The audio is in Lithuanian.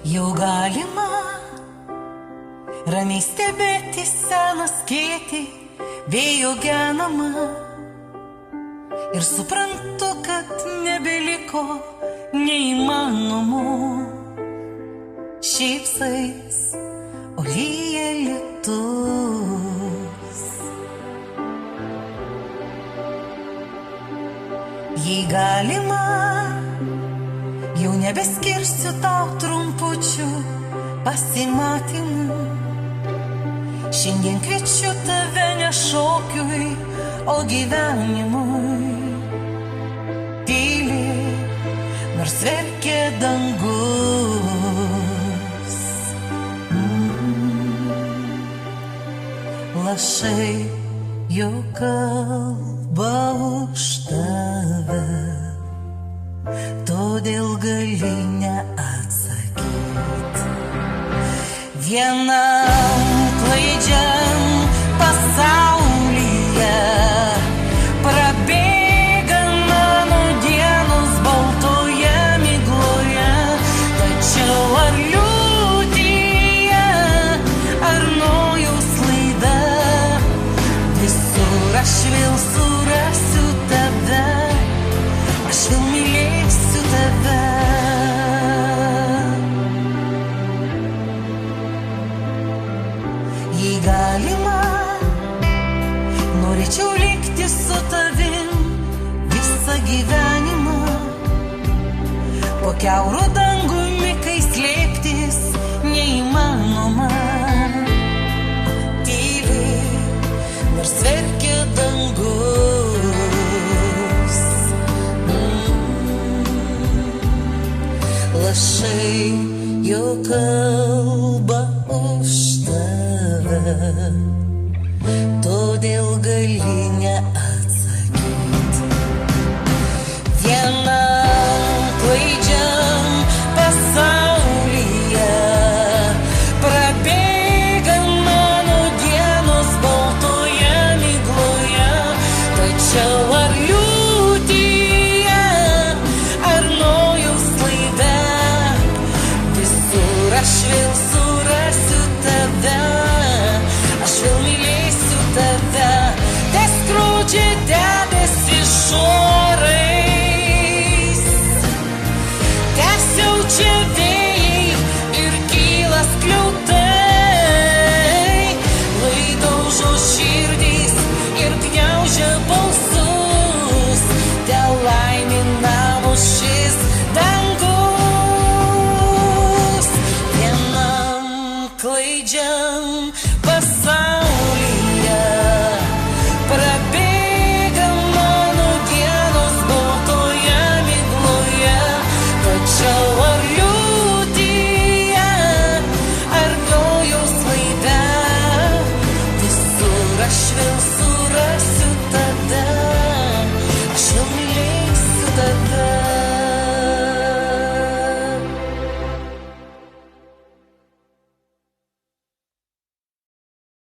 Jau galima ramiai stebėti seną skėtį, vėjo genamą. Ir suprantu, kad nebeliko neįmanomų. Šypsais, o lyja lietus. Jei galima, jau nebeskirsiu tau trumpučių pasimatymų. Šiandien kviečiu tave ne šokiui, o gyvenimui. Tyliai, nors verkia dangus. Lašai jau kalba už tave, todėl gali neatsakyti. Vienam klaidžiam pasaulyje prabėga mano dienos baltoje migloje. Tačiau ar liūtyje, ar nojaus laida, visur aš vėl surasiu tave, aš vėl mylėsiu tave. Jei galima, norėčiau likti su tavim visą gyvenimą. Po kiauru dangumi, kai slėptis neįmanoma. Tyliai, nors verkia dangus. Lašai jau kalba